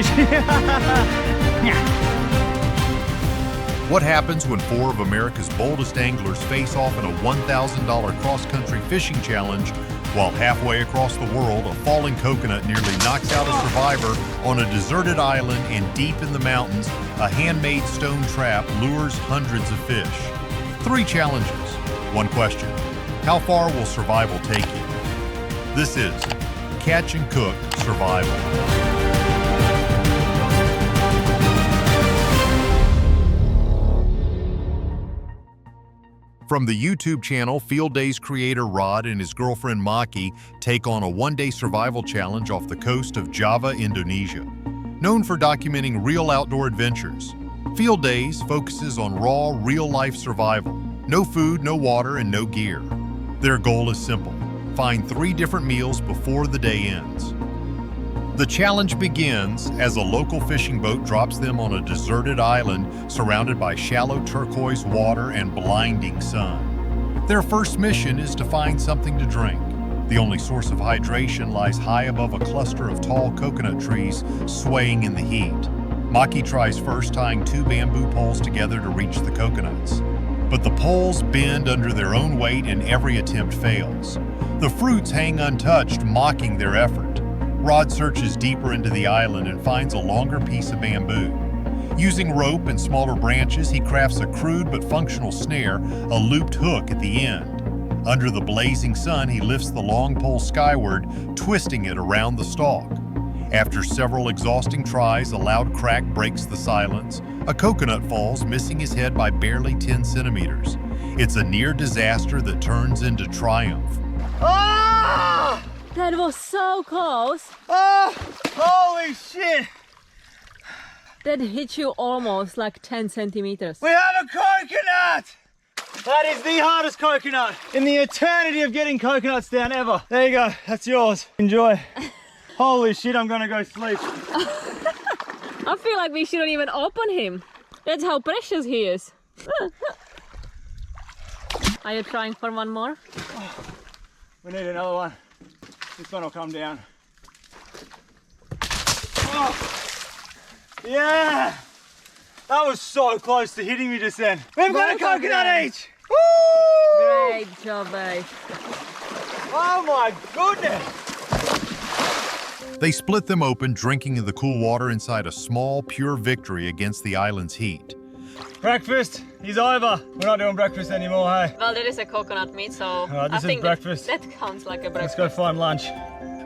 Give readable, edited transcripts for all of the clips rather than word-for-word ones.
fish. What happens when four of America's boldest anglers face off in a $1,000 cross-country fishing challenge while halfway across the world a falling coconut nearly knocks out a survivor on a deserted island and deep in the mountains, a handmade stone trap lures hundreds of fish? 3 challenges, 1 question. How far will survival take you? This is Catch and Cook Survival. From the YouTube channel, Field Days creator Rod and his girlfriend Maki take on a one-day survival challenge off the coast of Java, Indonesia. Known for documenting real outdoor adventures, Field Days focuses on raw, real-life survival. No food, no water, and no gear. Their goal is simple: find 3 different meals before the day ends. The challenge begins as a local fishing boat drops them on a deserted island surrounded by shallow turquoise water and blinding sun. Their first mission is to find something to drink. The only source of hydration lies high above a cluster of tall coconut trees swaying in the heat. Maki tries first tying 2 bamboo poles together to reach the coconuts. But the poles bend under their own weight and every attempt fails. The fruits hang untouched, mocking their effort. Rod searches deeper into the island and finds a longer piece of bamboo. Using rope and smaller branches, he crafts a crude but functional snare, a looped hook at the end. Under the blazing sun, he lifts the long pole skyward, twisting it around the stalk. After several exhausting tries, a loud crack breaks the silence. A coconut falls, missing his head by barely 10 centimeters. It's a near disaster that turns into triumph. Ah! That was so close. Ah! Holy shit! That hit you almost like 10 centimeters. We have a coconut! That is the hardest coconut in the eternity of getting coconuts down ever. There you go, that's yours. Enjoy. Holy shit, I'm gonna go sleep. I feel like we shouldn't even open him. That's how precious he is. Are you trying for one more? Oh, we need another one. This one will come down. Oh, yeah! That was so close to hitting me just then. We've got a coconut each! Woo! Great job, babe. Oh my goodness! They split them open, drinking the cool water inside a small, pure victory against the island's heat. Breakfast is over. We're not doing breakfast anymore, hey? Well, there is a coconut meat, so this I think is breakfast. That counts like a breakfast. Let's go find lunch.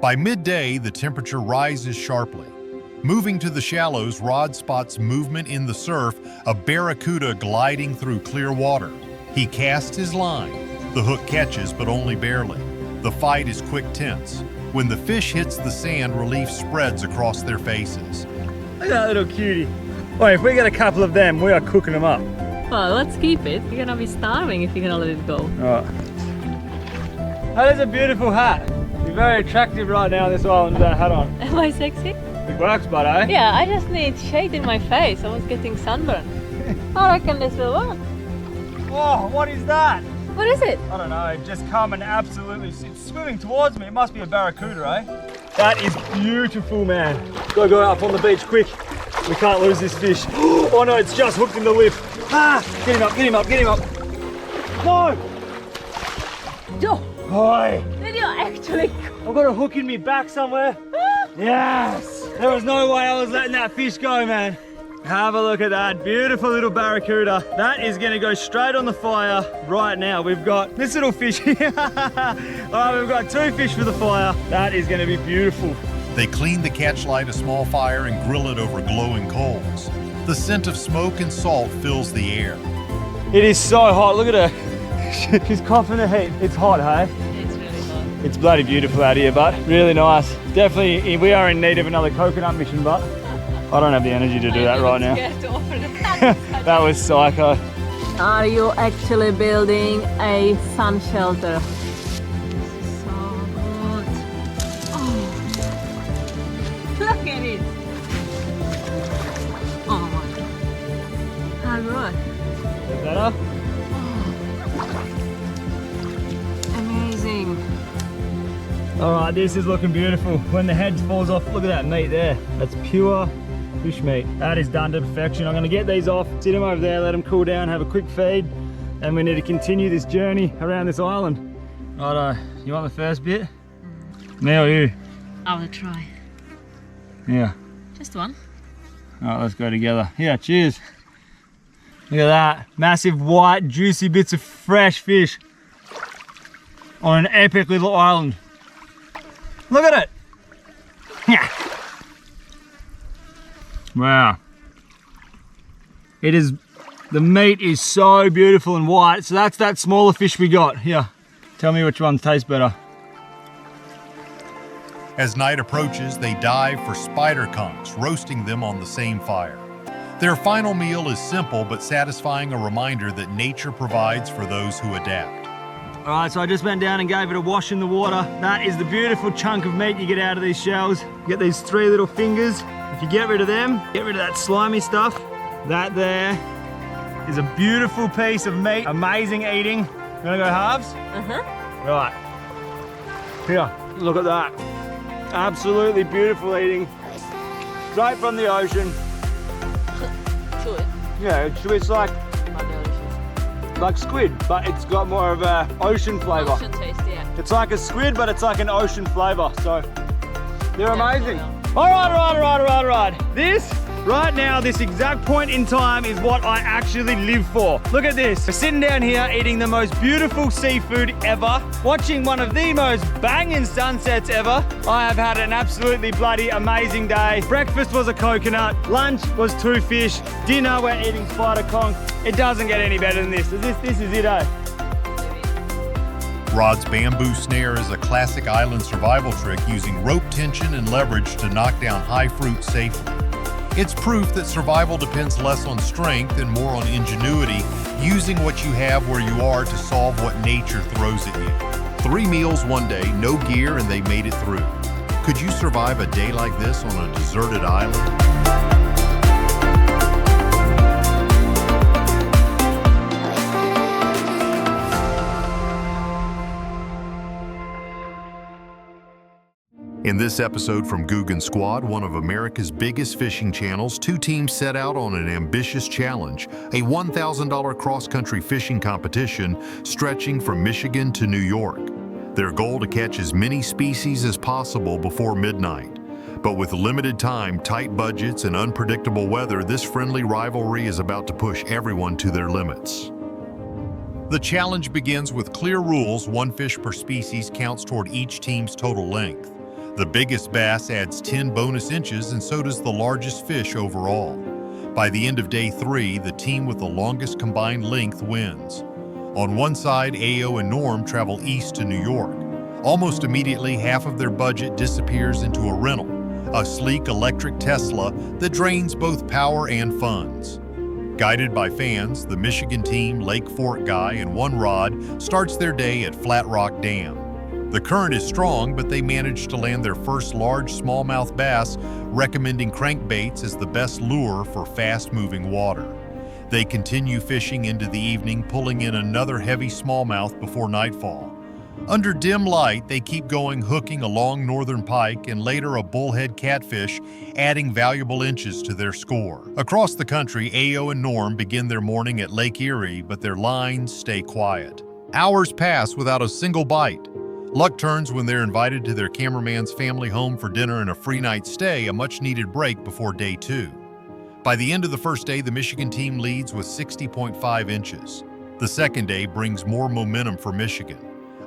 By midday, the temperature rises sharply. Moving to the shallows, Rod spots movement in the surf, a barracuda gliding through clear water. He casts his line. The hook catches, but only barely. The fight is quick tense. When the fish hits the sand, relief spreads across their faces. Look at that little cutie. Wait, if we get a couple of them, we are cooking them up. Well, let's keep it. You're gonna be starving if you're gonna let it go. All right. That is a beautiful hat. You're very attractive right now on this island with that hat on. Am I sexy? It works, bud, eh? Yeah, I just need shade in my face. I was getting sunburned. I reckon this will work. Oh, what is that? What is it? I don't know, it just come and absolutely, it's swimming towards me. It must be a barracuda, eh? That is beautiful, man. Gotta go up on the beach quick. We can't lose this fish. Oh no, it's just hooked in the lip. Ah, get him up, get him up, get him up. No! Joe, Oi! did you actually? I've got a hook in me back somewhere. Yes! There was no way I was letting that fish go, man. Have a look at that, beautiful little barracuda. That is gonna go straight on the fire right now. We've got this little fish here. All right, we've got 2 fish for the fire. That is gonna be beautiful. They clean the catch, light a small fire, and grill it over glowing coals. The scent of smoke and salt fills the air. It is so hot, look at her. She's coughing the heat. It's hot, hey? It's really hot. It's bloody beautiful out here, but really nice. Definitely, we are in need of another coconut mission, but I don't have the energy to do that right now. To offer that. That was psycho. Are you actually building a sun shelter? So good. Oh. Look at it. Oh my god. How good. Is that better? Amazing. All right. But this is looking beautiful. When the head falls off, look at that meat there. That's pure fish meat. That is done to perfection. I'm gonna get these off, sit them over there, let them cool down, have a quick feed, and we need to continue this journey around this island. Righto, you want the first bit? Me or you? I will try. Yeah. Just one. All right, let's go together. Yeah, cheers. Look at that. Massive white, juicy bits of fresh fish on an epic little island. Look at it. Yeah. Wow. It is, the meat is so beautiful and white. So that's that smaller fish we got. Here, tell me which one tastes better. As night approaches, they dive for spider conchs, roasting them on the same fire. Their final meal is simple but satisfying, a reminder that nature provides for those who adapt. All right, so I just went down and gave it a wash in the water. That is the beautiful chunk of meat you get out of these shells. You get these 3 little fingers. If you get rid of them, get rid of that slimy stuff. That there is a beautiful piece of meat. Amazing eating. You wanna go halves? Right. Here, look at that. Absolutely beautiful eating. Straight from the ocean. Chewy. Yeah, it's like squid, but it's got more of a ocean flavour. Ocean taste, yeah. It's like a squid, but it's like an ocean flavour. So they're amazing. Definitely. All right. This, right now, this exact point in time is what I actually live for. Look at this. We're sitting down here eating the most beautiful seafood ever, watching one of the most banging sunsets ever. I have had an absolutely bloody amazing day. Breakfast was a coconut, lunch was 2 fish, dinner we're eating spider conch. It doesn't get any better than this. This is it, eh? Rod's bamboo snare is a classic island survival trick using rope tension and leverage to knock down high fruit safely. It's proof that survival depends less on strength and more on ingenuity, using what you have where you are to solve what nature throws at you. 3 meals one day, no gear, and they made it through. Could you survive a day like this on a deserted island? In this episode from Guggen Squad, one of America's biggest fishing channels, 2 teams set out on an ambitious challenge, a $1,000 cross-country fishing competition stretching from Michigan to New York. Their goal to catch as many species as possible before midnight. But with limited time, tight budgets, and unpredictable weather, this friendly rivalry is about to push everyone to their limits. The challenge begins with clear rules. 1 fish per species counts toward each team's total length. The biggest bass adds 10 bonus inches, and so does the largest fish overall. By the end of day 3, the team with the longest combined length wins. On one side, Ao and Norm travel east to New York. Almost immediately, half of their budget disappears into a rental, a sleek electric Tesla that drains both power and funds. Guided by fans, the Michigan team, Lake Fork Guy, and 1 Rod starts their day at Flat Rock Dam. The current is strong, but they managed to land their first large smallmouth bass, recommending crankbaits as the best lure for fast-moving water. They continue fishing into the evening, pulling in another heavy smallmouth before nightfall. Under dim light, they keep going, hooking a long northern pike and later a bullhead catfish, adding valuable inches to their score. Across the country, Ao and Norm begin their morning at Lake Erie, but their lines stay quiet. Hours pass without a single bite. Luck turns when they're invited to their cameraman's family home for dinner and a free night stay, a much-needed break before day 2. By the end of the first day, the Michigan team leads with 60.5 inches. The second day brings more momentum for Michigan.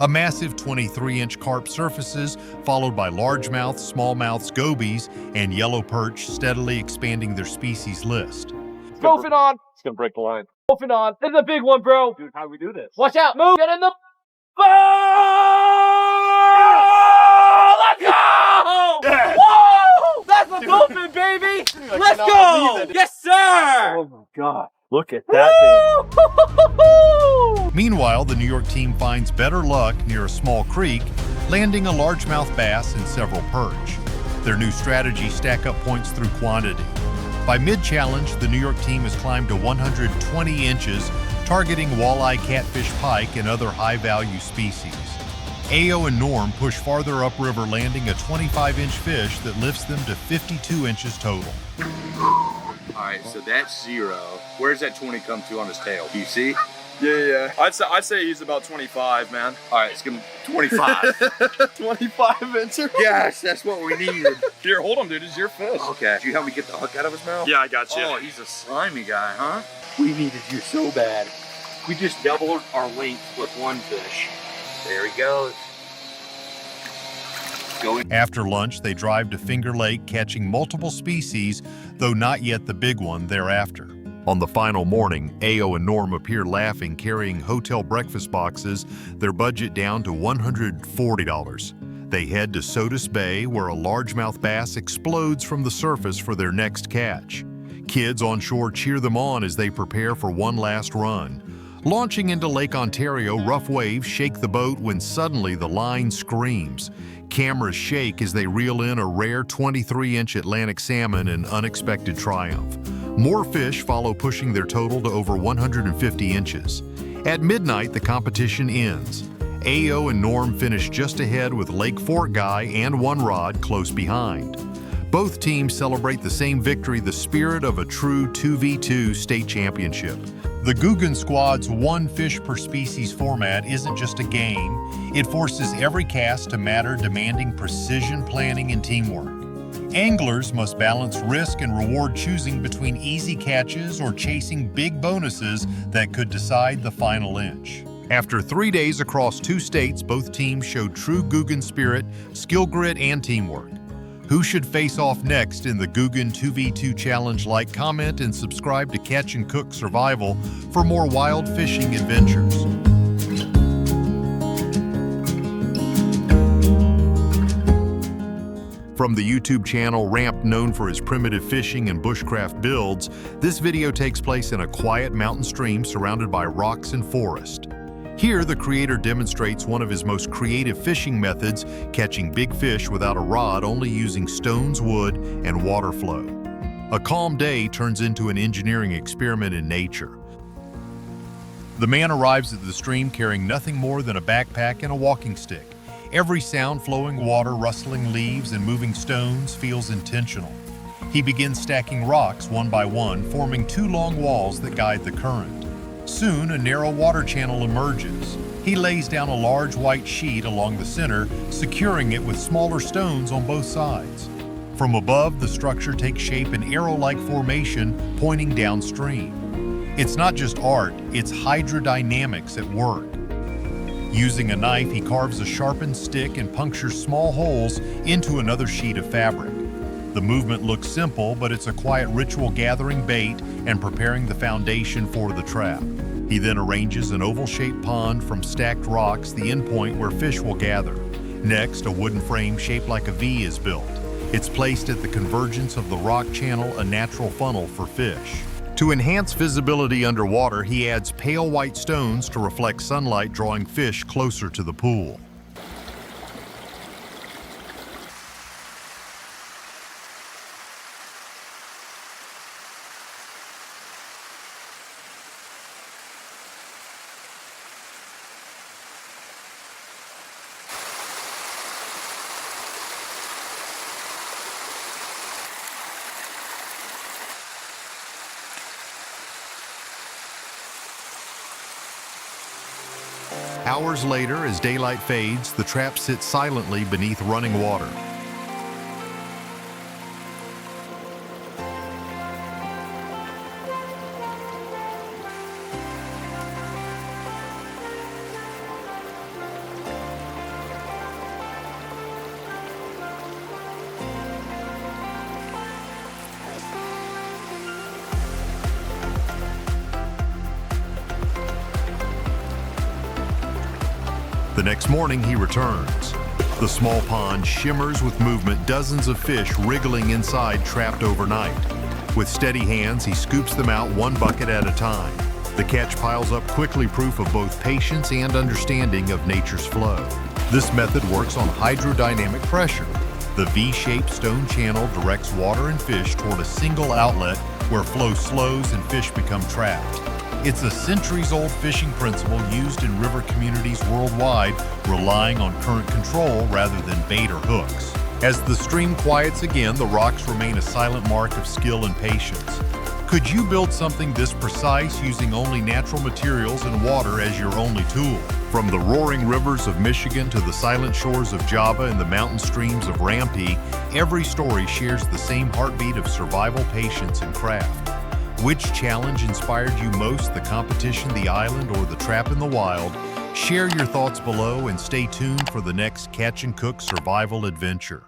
A massive 23-inch carp surfaces, followed by largemouths, smallmouths, gobies, and yellow perch, steadily expanding their species list. Dolphin on! It's gonna break the line. Dolphin on! This is a big one, bro! Dude, how do we do this? Watch out! Move! Get in the... Let's go! Yes. Whoa! That's a dolphin, baby! Let's go! Yes, sir! Oh my God. Look at that thing. Meanwhile, the New York team finds better luck near a small creek, landing a largemouth bass and several perch. Their new strategy stack up points through quantity. By mid-challenge, the New York team has climbed to 120 inches, targeting walleye, catfish, pike, and other high-value species. Ao and Norm push farther upriver, landing a 25-inch fish that lifts them to 52 inches total. All right, so that's 0. Where's that 20 come to on his tail? Do you see? Yeah. I'd say he's about 25, man. All right, let's give him 25. 25 incher? Yes, that's what we needed. Here, hold him, dude. It's your fish. Okay, did you help me get the hook out of his mouth? Yeah, I got you. Oh, he's a slimy guy, huh? We needed you so bad. We just doubled our length with one fish. There he goes. After lunch, they drive to Finger Lake, catching multiple species, though not yet the big one thereafter. On the final morning, Ao and Norm appear laughing, carrying hotel breakfast boxes, their budget down to $140. They head to Sodus Bay, where a largemouth bass explodes from the surface for their next catch. Kids on shore cheer them on as they prepare for one last run. Launching into Lake Ontario, rough waves shake the boat when suddenly the line screams. Cameras shake as they reel in a rare 23-inch Atlantic salmon in unexpected triumph. More fish follow, pushing their total to over 150 inches. At midnight, the competition ends. Ao and Norm finish just ahead with Lake Fork Guy and One Rod close behind. Both teams celebrate the same victory, the spirit of a true 2v2 state championship. The Guggen Squad's one fish per species format isn't just a game, it forces every cast to matter, demanding precision planning and teamwork. Anglers must balance risk and reward, choosing between easy catches or chasing big bonuses that could decide the final inch. After 3 days across 2 states, both teams showed true Guggen spirit, skill, grit, and teamwork. Who should face off next in the Guggen 2v2 challenge? Like, comment, and subscribe to Catch and Cook Survival for more wild fishing adventures. From the YouTube channel Ramp, known for his primitive fishing and bushcraft builds, this video takes place in a quiet mountain stream surrounded by rocks and forest. Here, the creator demonstrates one of his most creative fishing methods, catching big fish without a rod, only using stones, wood, and water flow. A calm day turns into an engineering experiment in nature. The man arrives at the stream carrying nothing more than a backpack and a walking stick. Every sound, flowing water, rustling leaves, and moving stones, feels intentional. He begins stacking rocks one by one, forming 2 long walls that guide the current. Soon, a narrow water channel emerges. He lays down a large white sheet along the center, securing it with smaller stones on both sides. From above, the structure takes shape in arrow-like formation, pointing downstream. It's not just art, it's hydrodynamics at work. Using a knife, he carves a sharpened stick and punctures small holes into another sheet of fabric. The movement looks simple, but it's a quiet ritual, gathering bait and preparing the foundation for the trap. He then arranges an oval-shaped pond from stacked rocks, the endpoint where fish will gather. Next, a wooden frame shaped like a V is built. It's placed at the convergence of the rock channel, a natural funnel for fish. To enhance visibility underwater, he adds pale white stones to reflect sunlight, drawing fish closer to the pool. Hours later, as daylight fades, the trap sits silently beneath running water. The next morning, he returns. The small pond shimmers with movement, dozens of fish wriggling inside, trapped overnight. With steady hands, he scoops them out one bucket at a time. The catch piles up quickly, proof of both patience and understanding of nature's flow. This method works on hydrodynamic pressure. The V-shaped stone channel directs water and fish toward a single outlet where flow slows and fish become trapped. It's a centuries-old fishing principle used in river communities worldwide, relying on current control rather than bait or hooks. As the stream quiets again, the rocks remain a silent mark of skill and patience. Could you build something this precise using only natural materials and water as your only tool? From the roaring rivers of Michigan to the silent shores of Java and the mountain streams of Rampi, every story shares the same heartbeat of survival, patience, and craft. Which challenge inspired you most, the competition, the island, or the trap in the wild? Share your thoughts below and stay tuned for the next Catch and Cook survival adventure.